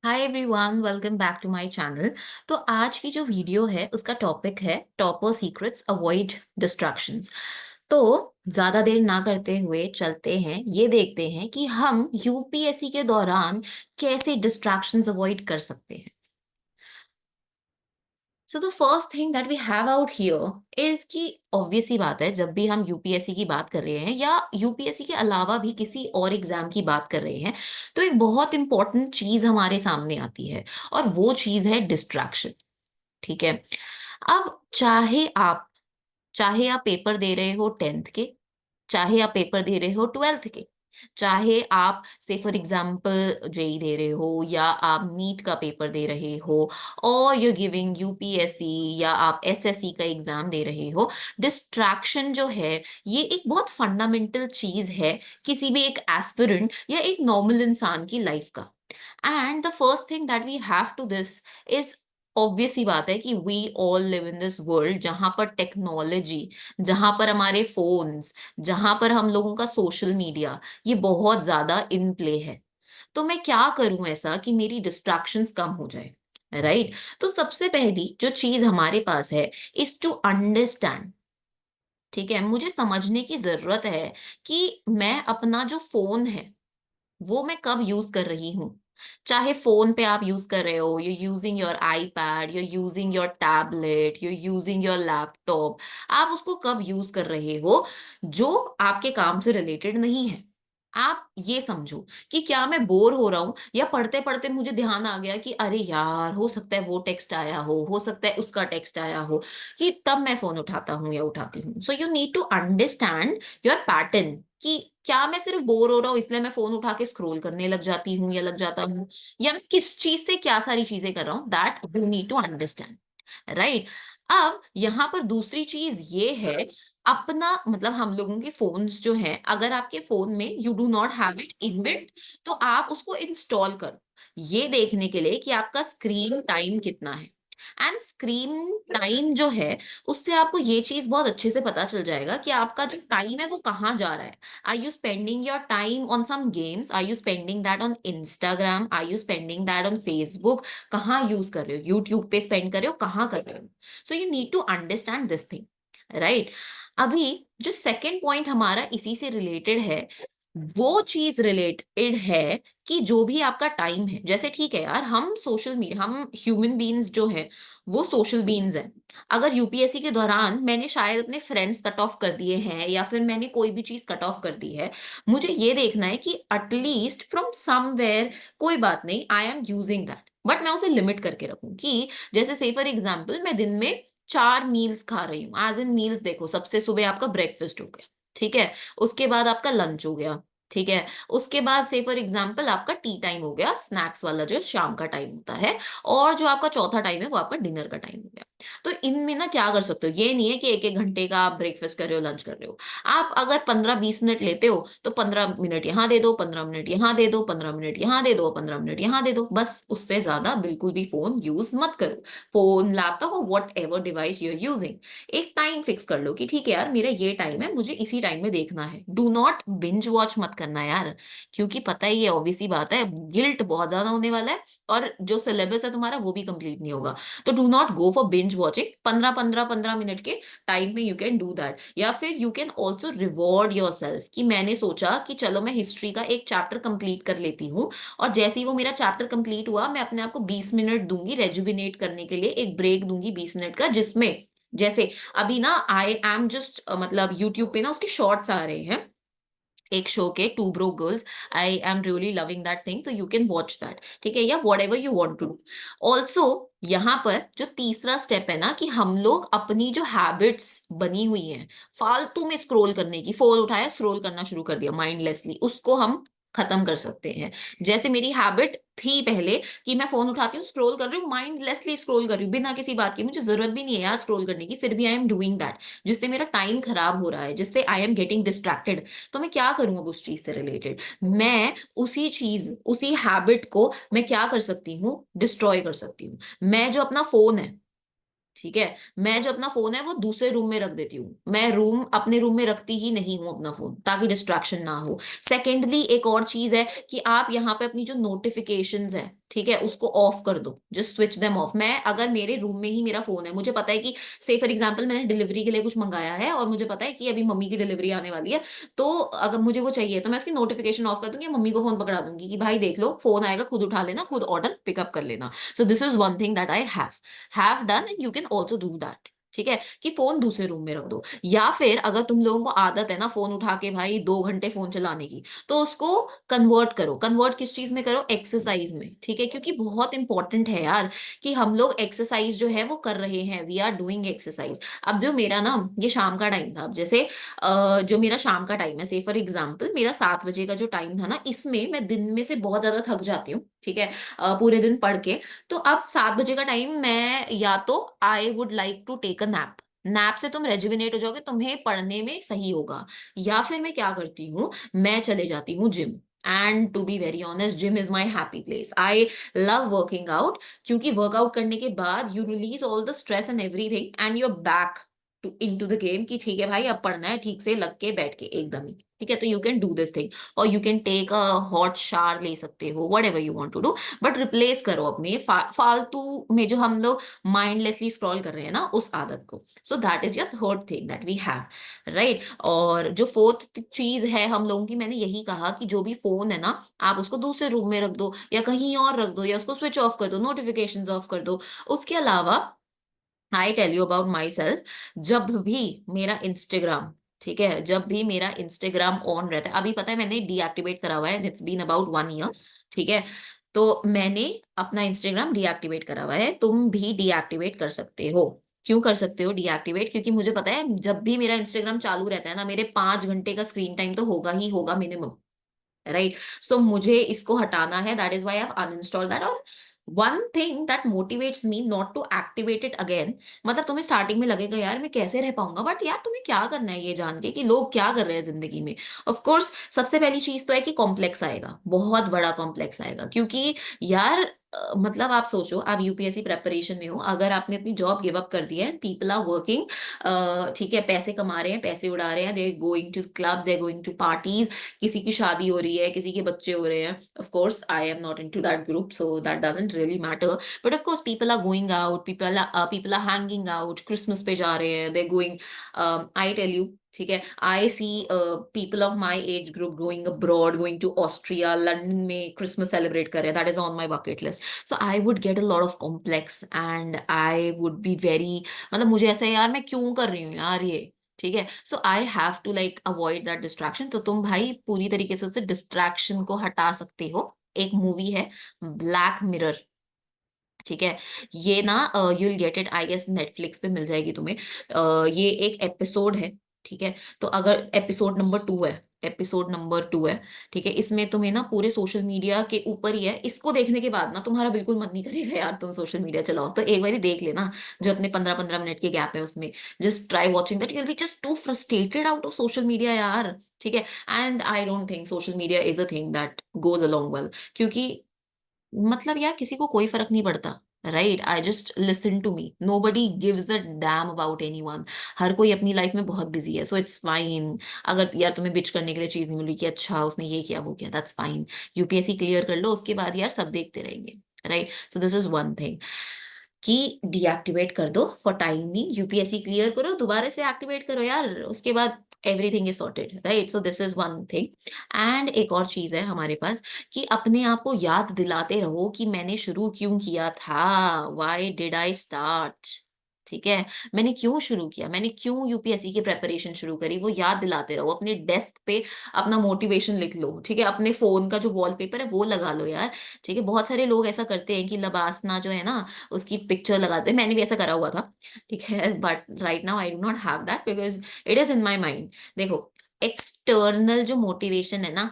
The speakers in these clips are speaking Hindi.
Hi everyone, welcome back to my channel. तो आज की जो वीडियो है उसका टॉपिक है टॉपर सीक्रेट्स अवॉइड डिस्ट्रैक्शंस। तो ज्यादा देर ना करते हुए चलते हैं, ये देखते हैं कि हम यूपीएससी के दौरान कैसे डिस्ट्रैक्शंस अवॉइड कर सकते हैं। So the first thing that we have out here is कि ऑब्वियस सी बात है, जब भी हम यूपीएससी की बात कर रहे हैं या यूपीएससी के अलावा भी किसी और एग्जाम की बात कर रहे हैं, तो एक बहुत इंपॉर्टेंट चीज हमारे सामने आती है और वो चीज है डिस्ट्रैक्शन। ठीक है। अब चाहे आप पेपर दे रहे हो 10th के, चाहे आप पेपर दे रहे हो 12th के, चाहे आप से फॉर एग्जाम्पल जेई दे रहे हो या आप नीट का पेपर दे रहे हो और यू गिविंग यूपीएससी या आप एसएससी का एग्जाम दे रहे हो। डिस्ट्रैक्शन जो है ये एक बहुत फंडामेंटल चीज है किसी भी एक एस्पिरेंट या एक नॉर्मल इंसान की लाइफ का। And the first thing that we have to this is, obvious ही बात है कि we all live in this world जहां पर टेक्नोलॉजी, जहां पर हमारे फोन्स, जहां पर हम लोगों का सोशल मीडिया ये बहुत ज्यादा इन प्ले है। तो मैं क्या करूं ऐसा कि मेरी डिस्ट्रैक्शंस कम हो जाए, राइट? तो सबसे पहली जो चीज हमारे पास है इज टू अंडरस्टैंड। ठीक है, मुझे समझने की जरूरत है कि मैं अपना जो फोन है वो मैं कब यूज कर रही हूँ। चाहे फोन पे आप यूज कर रहे हो, you using your iPad, you using your tablet, you using your laptop, आप उसको कब यूज कर रहे हो जो आपके काम से रिलेटेड नहीं है। आप ये समझो कि क्या मैं बोर हो रहा हूं या पढ़ते पढ़ते मुझे ध्यान आ गया कि अरे यार हो सकता है वो टेक्स्ट आया हो सकता है उसका टेक्स्ट आया हो, कि तब मैं फोन उठाता हूँ या उठाती हूँ। So you need to understand your pattern कि क्या मैं सिर्फ बोर हो रहा हूँ इसलिए मैं फोन उठा के स्क्रॉल करने लग जाती हूँ या लग जाता हूँ, या मैं किस चीज से क्या सारी चीजें कर रहा हूँ। That you need to understand, right? अब यहाँ पर दूसरी चीज ये है, अपना मतलब हम लोगों के फोन्स जो हैं, अगर आपके फोन में you do not have it inbuilt तो आप उसको इंस्टॉल करो ये देखने के लिए कि आपका स्क्रीन टाइम कितना है। एंड स्क्रीन टाइम जो है उससे आपको ये चीज बहुत अच्छे से पता चल जाएगा कि आपका जो टाइम है वो कहाँ जा रहा है। Are you spending your time on some games, are you spending that on Instagram, are you spending that on Facebook, कहाँ यूज कर रहे हो, यूट्यूब पे स्पेंड कर रहे हो, कहाँ कर रहे हो। So you need to understand this thing, right? अभी जो सेकंड पॉइंट हमारा इसी से रिलेटेड है, वो चीज रिलेटेड है कि जो भी आपका टाइम है, जैसे ठीक है यार, हम सोशल मीडिया, हम ह्यूमन बीइंग्स जो हैं वो सोशल बीइंग्स हैं। अगर यूपीएससी के दौरान मैंने शायद अपने फ्रेंड्स कट ऑफ कर दिए हैं या फिर मैंने कोई भी चीज कट ऑफ कर दी है, मुझे ये देखना है कि एटलीस्ट फ्रॉम समवेयर, कोई बात नहीं, I am using that, but मैं उसे लिमिट करके रखूं कि जैसे से फॉर एग्जाम्पल मैं दिन में 4 मील्स खा रही हूँ। एज इन मील्स देखो, सबसे सुबह आपका ब्रेकफास्ट हो गया, ठीक है, उसके बाद आपका लंच हो गया, ठीक है, उसके बाद से फॉर एग्जाम्पल आपका टी टाइम हो गया, स्नैक्स वाला जो शाम का टाइम होता है, और जो आपका चौथा टाइम है वो आपका डिनर का टाइम हो गया। तो इनमें ना क्या कर सकते हो, ये नहीं है कि एक एक घंटे का आप ब्रेकफास्ट कर रहे हो, लंच कर रहे हो। आप अगर 15-20 मिनट लेते हो तो 15 मिनट यहाँ दे दो, 15 मिनट यहाँ दे दो, 15 मिनट यहाँ दे दो, 15 मिनट यहाँ दे दो, बस उससे ज्यादा बिल्कुल भी फोन यूज मत करो। फोन, लैपटॉप और whatever device you are using, एक टाइम फिक्स कर लो कि ठीक है यार, मेरा ये टाइम है, मुझे इसी टाइम में देखना है। डू नॉट बिंज वॉच मत करना यार, क्योंकि पता ही है, ऑब्वियस सी बात है, गिल्ट बहुत ज्यादा होने वाला है और जो सिलेबस है तुम्हारा वो भी कंप्लीट नहीं होगा। तो do not go for binge watching. 15-15 minute के टाइम में यू कैन डू दैट, या फिर you can also reward your self कि मैंने सोचा कि चलो मैं हिस्ट्री का एक चैप्टर कंप्लीट कर लेती हूँ, और जैसे ही वो मेरा चैप्टर कंप्लीट हुआ मैं अपने आप को 20 मिनट दूंगी रेजुविनेट करने के लिए, एक ब्रेक दूंगी 20 मिनट का, जिसमें जैसे अभी ना आई एम जस्ट मतलब यूट्यूब पे ना उसके शॉर्ट्स आ रहे हैं, एक शो के, two broke girls, I am really loving that thing, तो यू कैन वॉच दैट, ठीक है, या whatever you want to do. Also यहाँ पर जो तीसरा स्टेप है ना, कि हम लोग अपनी जो हैबिट्स बनी हुई हैं फालतू में स्क्रॉल करने की, फोन उठाया स्क्रॉल करना शुरू कर दिया माइंडलेसली, उसको हम खत्म कर सकते हैं। जैसे मेरी हैबिट थी पहले कि मैं फोन उठाती हूँ, स्क्रॉल कर रही हूँ, माइंडलेसली स्क्रॉल कर रही हूँ बिना किसी बात की, मुझे जरूरत भी नहीं है यार स्क्रॉल करने की, फिर भी आई एम डूइंग दैट, जिससे मेरा टाइम खराब हो रहा है, जिससे आई एम गेटिंग डिस्ट्रैक्टेड। तो मैं क्या करूं अब उस चीज से रिलेटेड, मैं उसी चीज, उसी हैबिट को मैं क्या कर सकती हूँ, डिस्ट्रॉय कर सकती हूँ। मैं जो अपना फोन है, ठीक है, मैं जो अपना फोन है वो दूसरे रूम में रख देती हूँ, मैं अपने रूम में रखती ही नहीं हूँ अपना फोन, ताकि डिस्ट्रैक्शन ना हो। सेकेंडली एक और चीज है कि आप यहाँ पे अपनी जो नोटिफिकेशंस है, ठीक है, उसको ऑफ कर दो, जस्ट स्विच देम ऑफ। मैं अगर मेरे रूम में ही मेरा फोन है, मुझे पता है कि से फॉर एग्जांपल मैंने डिलीवरी के लिए कुछ मंगाया है और मुझे पता है कि अभी मम्मी की डिलीवरी आने वाली है, तो अगर मुझे वो चाहिए तो मैं उसकी नोटिफिकेशन ऑफ कर दूंगी, मम्मी को फोन पकड़ा दूंगी कि भाई देख लो, फोन आएगा, खुद उठा लेना, खुद ऑर्डर पिकअप कर लेना। So this is one thing that I have done and you can also do that. ठीक है, कि फोन दूसरे रूम में रख दो। या फिर अगर तुम लोगों को आदत है ना फोन उठा के भाई 2 घंटे फोन चलाने की, तो उसको कन्वर्ट करो। कन्वर्ट किस चीज में करो? एक्सरसाइज में। ठीक है, क्योंकि बहुत इंपॉर्टेंट है यार कि हम लोग एक्सरसाइज जो है वो कर रहे हैं, वी आर डूइंग एक्सरसाइज। अब जो मेरा ना ये शाम का टाइम था, अब जैसे जो मेरा शाम का टाइम है, से फॉर एग्जाम्पल मेरा 7 बजे का जो टाइम था ना, इसमें मैं दिन में से बहुत ज्यादा थक जाती हूँ। ठीक है, पूरे दिन पढ़ के। तो अब 7 बजे का टाइम, मैं या तो I would like to take a nap. Nap से तुम रेजुविनेट हो जाओगे, तुम्हें पढ़ने में सही होगा। या फिर मैं क्या करती हूँ, मैं चले जाती हूँ gym. And to be very honest, gym is my happy place. I love working out, क्योंकि वर्कआउट करने के बाद you release all the stress and everything and you are back to in to the game, कि ठीक है भाई अब पढ़ना है, ठीक से लग के बैठ के एकदम ही। ठीक है, तो you can do this thing. और you can take a hot shower ले सकते हो, whatever you want to do. But replace करो अपने ये फालतू में जो हम लोग माइंडलेसली स्क्रॉल कर रहे हैं ना, उस आदत को। So that is your third thing that we have, right. और जो फोर्थ चीज है हम लोगों की, मैंने यही कहा कि जो भी फोन है ना, आप उसको दूसरे रूम में रख दो, या कहीं और रख दो, या उसको स्विच ऑफ कर दो, नोटिफिकेशंस ऑफ कर दो। उसके अलावा I tell you about myself, जब भी मेरा इंस्टाग्राम, ठीक है, जब भी मेरा इंस्टाग्राम ऑन रहता है, अभी पता है मैंने डीएक्टिवेट करा हुआ है, इट्स बीन अबाउट 1 ईयर। ठीक है, तो मैंने अपना इंस्टाग्राम डीएक्टिवेट करा हुआ है, तुम भी डीएक्टिवेट कर सकते हो। क्यों कर सकते हो डीएक्टिवेट? क्योंकि मुझे पता है जब भी मेरा इंस्टाग्राम चालू रहता है ना, मेरे 5 घंटे का स्क्रीन टाइम तो होगा ही होगा मिनिमम, राइट। सो मुझे इसको हटाना है, that is why I uninstall that. और one thing that motivates me not to activate it again, मतलब तुम्हें स्टार्टिंग में लगेगा यार मैं कैसे रह पाऊंगा, बट यार तुम्हें क्या करना है ये जान के कि लोग क्या कर रहे हैं जिंदगी में। ऑफ कोर्स सबसे पहली चीज तो है कि कॉम्प्लेक्स आएगा, बहुत बड़ा कॉम्प्लेक्स आएगा, क्योंकि यार मतलब आप सोचो, आप यूपीएससी प्रेपरेशन में हो, अगर आपने अपनी जॉब गिव अप कर दिया है, पीपल आर वर्किंग, ठीक है, पैसे कमा रहे हैं, पैसे उड़ा रहे हैं, they going to clubs, they going to parties, किसी की शादी हो रही है, किसी के बच्चे हो रहे हैं। Of course I am not into that group, so that doesn't really matter. But of course people are going out, people are hanging out, Christmas पे जा रहे हैं, they going, I tell you, ठीक है, I see people of my age group going abroad, going to Austria, London में क्रिसमस सेलिब्रेट कर रहे हैं, that is on my bucket list. So I would get a lot of complex and I would be very, मतलब मुझे ऐसा है यार मैं क्यों कर रही हूँ यार ये। ठीक है, so I have to like avoid that distraction. तो तुम भाई पूरी तरीके से उससे डिस्ट्रैक्शन को हटा सकते हो। एक मूवी है ब्लैक मिरर, ठीक है, ये ना you will get it I guess, Netflix पे मिल जाएगी तुम्हें। ये एक एपिसोड है, ठीक है। तो अगर एपिसोड नंबर 2 है, ठीक है, इसमें तुम्हें ना पूरे सोशल मीडिया के ऊपर ही है। इसको देखने के बाद ना तुम्हारा बिल्कुल मन नहीं करेगा यार तुम सोशल मीडिया चलाओ, तो एक बार देख लेना, जो अपने 15-15 मिनट के गैप है उसमें, just try watching that, you will be just too frustrated out of social media यार। ठीक है, and I don't think social media is a thing that goes along well, क्योंकि मतलब यार किसी को कोई फर्क नहीं पड़ता, right. I just listen to me, nobody gives a damn about anyone. हर कोई अपनी लाइफ में बहुत बिजी है, सो इट्स फाइन। अगर यार तुम्हें बिच करने के लिए चीज नहीं मिल रही कि अच्छा उसने ये किया वो किया, दैट्स फाइन। यूपीएससी क्लियर कर लो, उसके बाद यार सब देखते रहेंगे, right. So this is one thing कि डीएक्टिवेट कर दो फॉर टाइमिंग, यूपीएससी क्लियर करो, दोबारा से एक्टिवेट करो यार, उसके बाद everything is sorted, right. So this is one thing. And एक और चीज है हमारे पास, कि अपने आप को याद दिलाते रहो कि मैंने शुरू क्यों किया था, व्हाई डिड आई स्टार्ट। ठीक है, मैंने क्यों शुरू किया, मैंने क्यों यूपीएससी की प्रेपरेशन शुरू करी, वो याद दिलाते रहो। अपने डेस्क पे अपना मोटिवेशन लिख लो, ठीक है, अपने फोन का जो वॉलपेपर है वो लगा लो यार। ठीक है, बहुत सारे लोग ऐसा करते हैं कि लबासना जो है ना, उसकी पिक्चर लगाते हैं, मैंने भी ऐसा करा हुआ था। ठीक है, but right now I do not have that because it is in my mind. देखो, एक्सटर्नल जो मोटिवेशन है ना,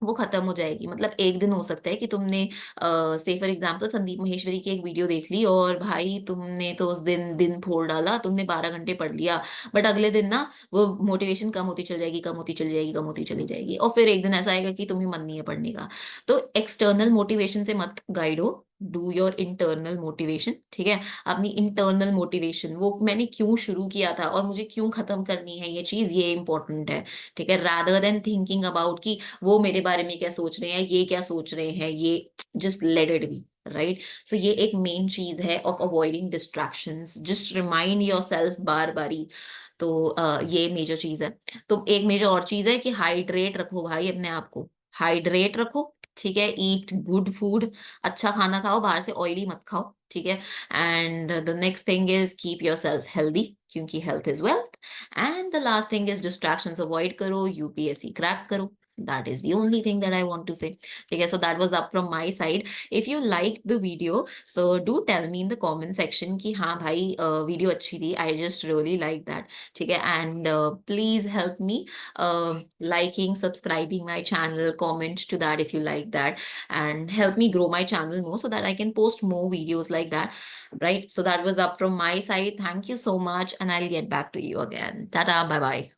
वो खत्म हो जाएगी। मतलब एक दिन हो सकता है कि तुमने से फॉर एग्जांपल संदीप महेश्वरी की एक वीडियो देख ली, और भाई तुमने तो उस दिन दिन फोड़ डाला, तुमने 12 घंटे पढ़ लिया। बट अगले दिन ना वो मोटिवेशन कम होती चली जाएगी, कम होती चली जाएगी, कम होती चली जाएगी, और फिर एक दिन ऐसा आएगा कि तुम्हें मन नहीं है पढ़ने का। तो एक्सटर्नल मोटिवेशन से मत गाइड हो, डू योर इंटरनल मोटिवेशन। ठीक है, अपनी इंटरनल मोटिवेशन, वो मैंने क्यों शुरू किया था और मुझे क्यों खत्म करनी है ये चीज, ये इंपॉर्टेंट है। ठीक है, रादर देन थिंकिंग अबाउट कि वो मेरे बारे में क्या सोच रहे हैं, ये क्या सोच रहे हैं, ये just let it be, right? So ये एक main चीज है of avoiding distractions, just remind yourself बार बारी। तो ये मेजर चीज है। तो एक मेजर और चीज है कि हाइड्रेट रखो भाई अपने आप को, हाइड्रेट रखो, ठीक है? ईट गुड फूड, अच्छा खाना खाओ, बाहर से ऑयली मत खाओ, ठीक है? And the next thing is keep yourself healthy, क्योंकि health is wealth. And the last thing is distractions avoid करो, यूपीएससी क्रैक करो। That is the only thing that I want to say. Okay, so that was up from my side. If you liked the video, so do tell me in the comment section कि हाँ भाई वीडियो अच्छी थी, I just really like that, ठीक है? And please help me liking, subscribing my channel, comment to that if you like that, and help me grow my channel more so that I can post more videos like that, right? So that was up from my side. Thank you so much, and I'll get back to you again. Tata, bye bye.